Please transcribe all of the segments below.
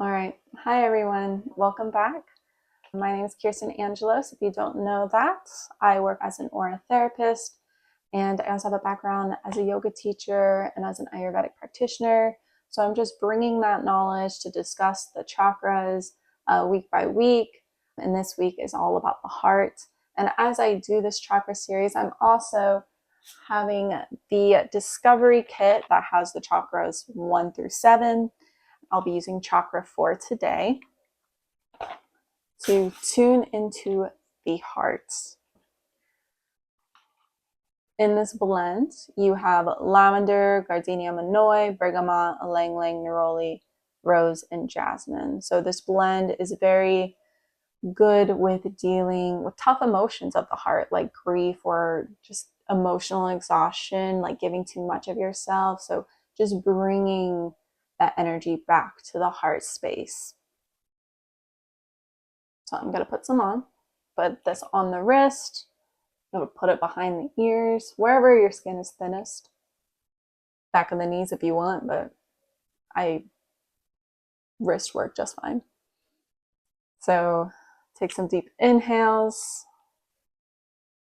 All right. Hi, everyone. Welcome back. My name is Kirsten Angelos. If you don't know that, I work as an aura therapist, and I also have a background as a yoga teacher and as an Ayurvedic practitioner. So I'm just bringing that knowledge to discuss the chakras week by week. And this week is all about the heart. And as I do this chakra series, I'm also having the discovery kit that has the chakras 1 through 7. I'll be using chakra 4 today to tune into the heart. In this blend, you have lavender, gardenia manoi, bergamot, ylang ylang, neroli, rose, and jasmine. So this blend is very good with dealing with tough emotions of the heart, like grief or just emotional exhaustion, like giving too much of yourself. So just bringing that energy back to the heart space. So I'm going to put some on. Put this on the wrist. I'm going to put it behind the ears, wherever your skin is thinnest. Back of the knees if you want, but I wrist work just fine. So take some deep inhales.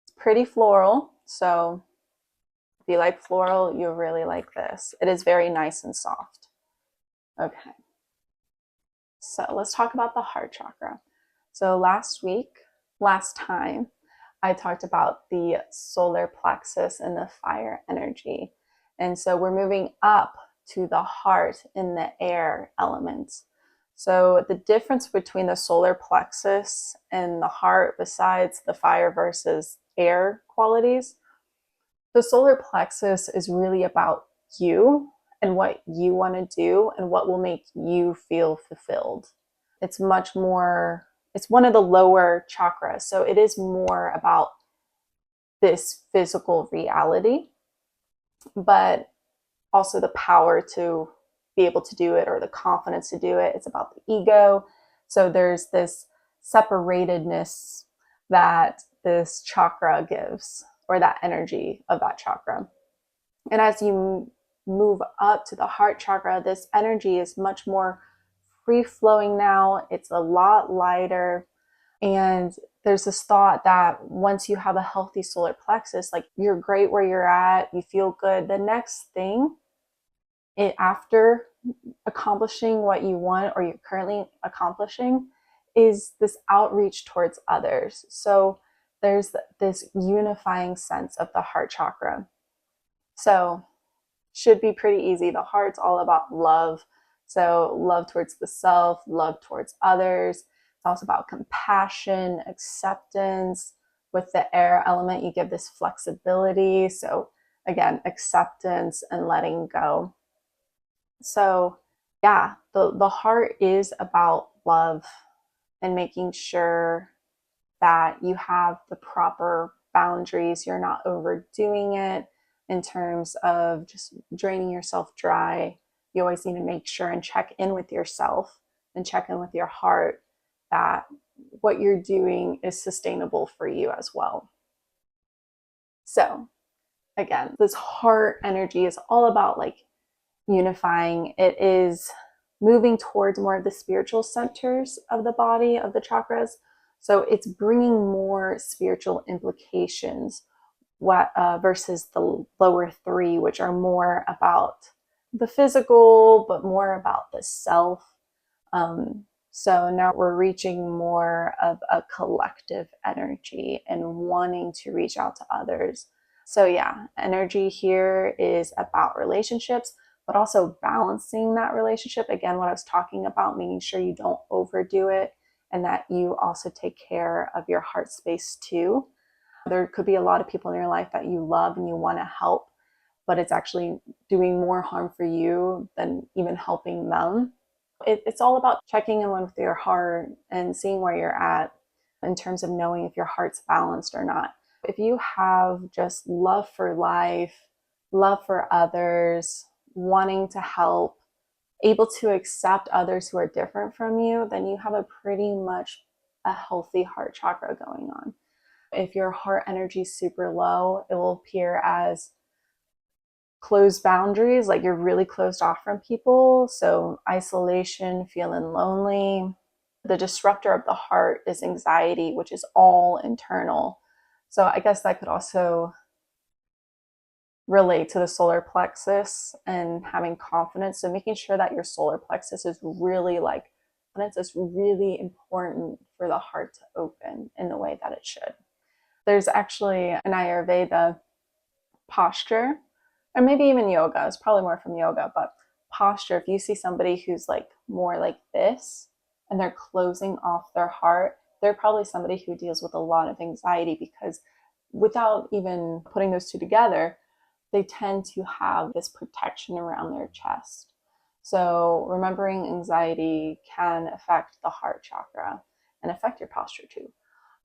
It's pretty floral, so if you like floral, you'll really like this. It is very nice and soft. Okay. So let's talk about the heart chakra. So last time, I talked about the solar plexus and the fire energy. And so we're moving up to the heart in the air element. So the difference between the solar plexus and the heart, besides the fire versus air qualities, the solar plexus is really about you and what you want to do and what will make you feel fulfilled. It's much more, it's one of the lower chakras. So it is more about this physical reality, but also the power to be able to do it or the confidence to do it. It's about the ego. So there's this separatedness that this chakra gives, or that energy of that chakra. And as you move up to the heart chakra, this energy is much more free flowing now. It's a lot lighter. And there's this thought that once you have a healthy solar plexus, like you're great where you're at, you feel good. The next thing after accomplishing what you want or you're currently accomplishing is this outreach towards others. So there's this unifying sense of the heart chakra. So should be pretty easy. The heart's all about love. So love towards the self, love towards others. It's also about compassion, acceptance. With the air element, you give this flexibility. So again, acceptance and letting go. So yeah, the heart is about love and making sure that you have the proper boundaries. You're not overdoing it in terms of just draining yourself dry. You always need to make sure and check in with yourself and check in with your heart that what you're doing is sustainable for you as well. So again, this heart energy is all about like unifying. It is moving towards more of the spiritual centers of the body, of the chakras. So it's bringing more spiritual implications versus the lower three, which are more about the physical, but more about the self. So now we're reaching more of a collective energy and wanting to reach out to others. So yeah, energy here is about relationships, but also balancing that relationship. Again, what I was talking about, making sure you don't overdo it and that you also take care of your heart space too. There could be a lot of people in your life that you love and you want to help, but it's actually doing more harm for you than even helping them. It's all about checking in with your heart and seeing where you're at in terms of knowing if your heart's balanced or not. If you have just love for life, love for others, wanting to help, able to accept others who are different from you, then you have a pretty much a healthy heart chakra going on. If your heart energy is super low, it will appear as closed boundaries, like you're really closed off from people. So isolation, feeling lonely. The disruptor of the heart is anxiety, which is all internal. So I guess that could also relate to the solar plexus and having confidence. So making sure that your solar plexus is really like, it's really important for the heart to open in the way that it should. There's actually an Ayurveda posture, or maybe even yoga. It's probably more from yoga, but posture. If you see somebody who's like more like this and they're closing off their heart, they're probably somebody who deals with a lot of anxiety, because without even putting those two together, they tend to have this protection around their chest. So remembering anxiety can affect the heart chakra and affect your posture too.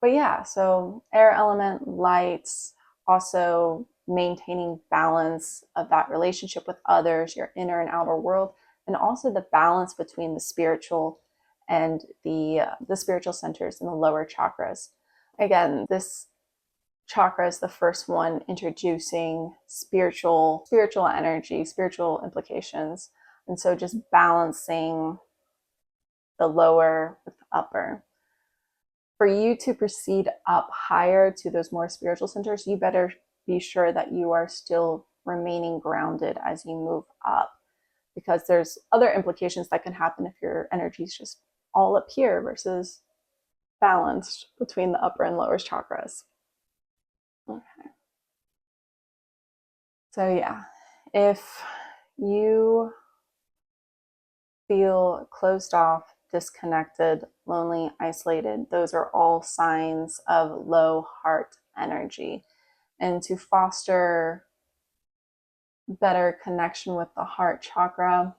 But yeah, so air element, lights, also maintaining balance of that relationship with others, your inner and outer world, and also the balance between the spiritual and the spiritual centers and the lower chakras. Again, this chakra is the first one introducing spiritual energy, spiritual implications. And so just balancing the lower with the upper. For you to proceed up higher to those more spiritual centers, you better be sure that you are still remaining grounded as you move up, because there's other implications that can happen if your energy is just all up here versus balanced between the upper and lower chakras. Okay. So yeah, if you feel closed off, disconnected, lonely, isolated, those are all signs of low heart energy. And to foster better connection with the heart chakra,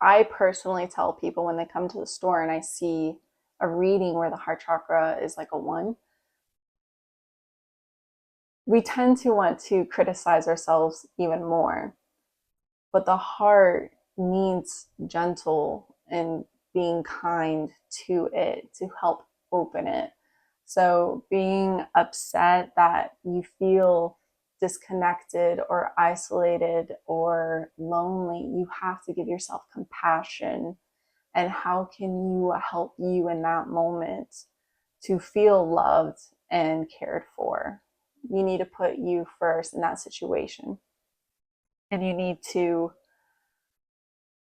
I personally tell people when they come to the store and I see a reading where the heart chakra is like a 1, we tend to want to criticize ourselves even more. But the heart needs gentle and being kind to it to help open it. So being upset that you feel disconnected or isolated or lonely, you have to give yourself compassion. And how can you help you in that moment to feel loved and cared for? You need to put you first in that situation. And you need to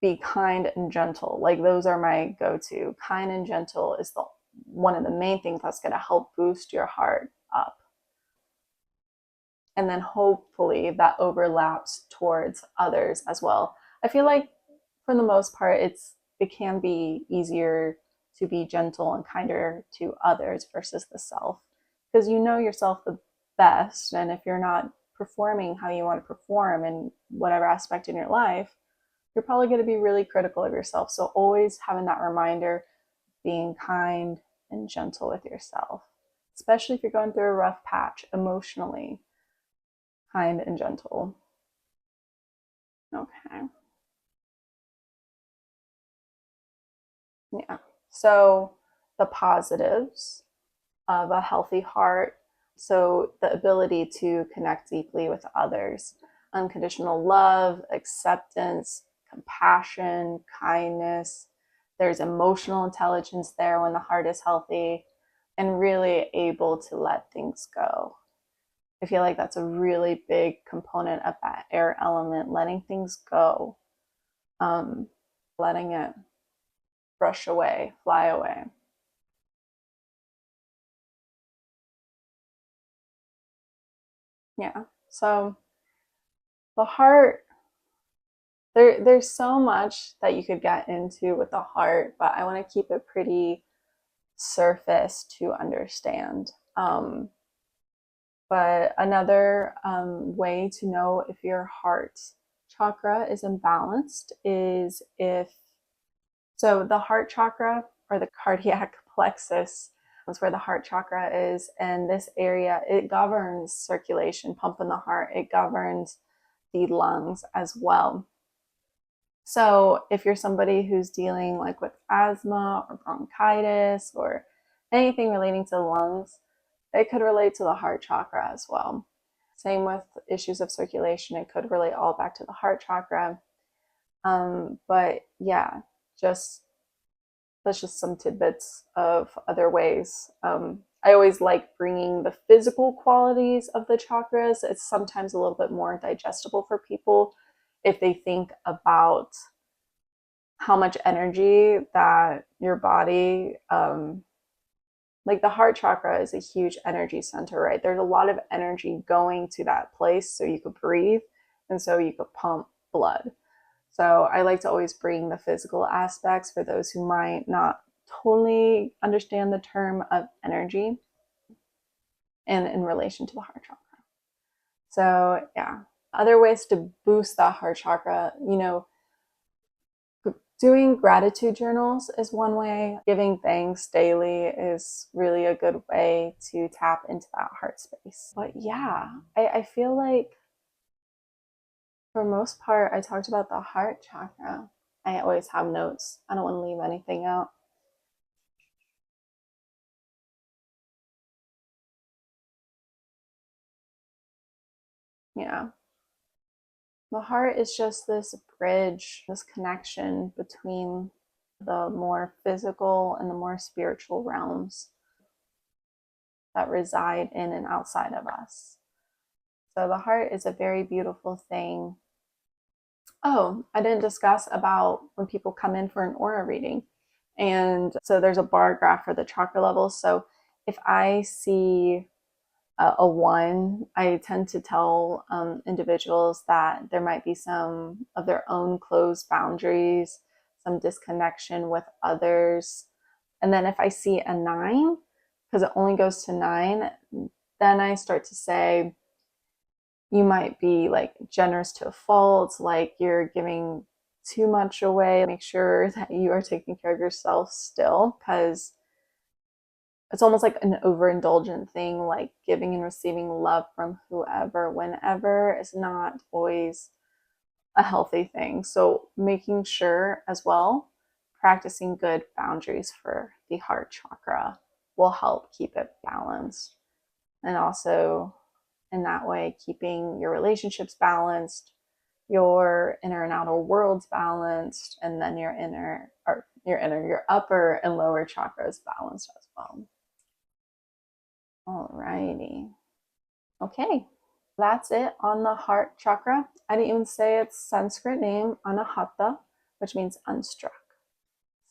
be kind and gentle. Like those are my go-to. Kind and gentle is the one of the main things that's going to help boost your heart up. And then hopefully that overlaps towards others as well. I feel like for the most part it can be easier to be gentle and kinder to others versus the self, because you know yourself the best, and if you're not performing how you want to perform in whatever aspect in your life, you're probably going to be really critical of yourself. So always having that reminder, being kind and gentle with yourself, especially if you're going through a rough patch emotionally, kind and gentle. Okay. Yeah. So the positives of a healthy heart. So the ability to connect deeply with others, unconditional love, acceptance, compassion, kindness. There's emotional intelligence there when the heart is healthy, and really able to let things go. I feel like that's a really big component of that air element, letting things go, letting it brush away, fly away. Yeah. So the heart, there's so much that you could get into with the heart, but I want to keep it pretty surface to understand. But another way to know if your heart chakra is imbalanced is if, so the heart chakra or the cardiac plexus is where the heart chakra is. And this area, it governs circulation, pumping the heart. It governs the lungs as well. So if you're somebody who's dealing like with asthma or bronchitis or anything relating to the lungs, it could relate to the heart chakra as well. Same with issues of circulation. It could relate all back to the heart chakra. But yeah, just that's just some tidbits of other ways. I always like bringing the physical qualities of the chakras. It's sometimes a little bit more digestible for people if they think about how much energy that your body, like the heart chakra is a huge energy center, right? There's a lot of energy going to that place so you could breathe and so you could pump blood. So I like to always bring the physical aspects for those who might not totally understand the term of energy and in relation to the heart chakra. So yeah, other ways to boost the heart chakra, doing gratitude journals is one way. Giving thanks daily is really a good way to tap into that heart space. But yeah, I feel like for most part, I talked about the heart chakra. I always have notes. I don't want to leave anything out. Yeah. The heart is just this bridge, this connection between the more physical and the more spiritual realms that reside in and outside of us. So the heart is a very beautiful thing. Oh, I didn't discuss about when people come in for an aura reading. And so there's a bar graph for the chakra levels. So if I see a one, I tend to tell individuals that there might be some of their own closed boundaries, some disconnection with others. And then if I see a nine, because it only goes to nine, then I start to say, you might be like generous to a fault, like you're giving too much away. Make sure that you are taking care of yourself still, because it's almost like an overindulgent thing, like giving and receiving love from whoever, whenever is not always a healthy thing. So making sure as well, practicing good boundaries for the heart chakra will help keep it balanced. And also in that way, keeping your relationships balanced, your inner and outer worlds balanced, and then your upper and lower chakras balanced as well. Alrighty. Okay. That's it on the heart chakra. I didn't even say its Sanskrit name, Anahata, which means unstruck.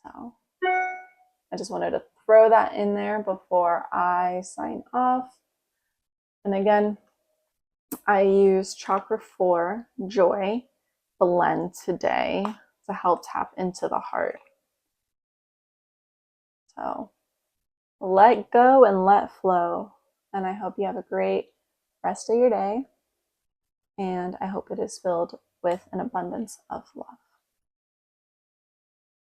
So I just wanted to throw that in there before I sign off. And again, I use Chakra 4 Joy blend today to help tap into the heart. So let go and let flow. And I hope you have a great rest of your day. And I hope it is filled with an abundance of love.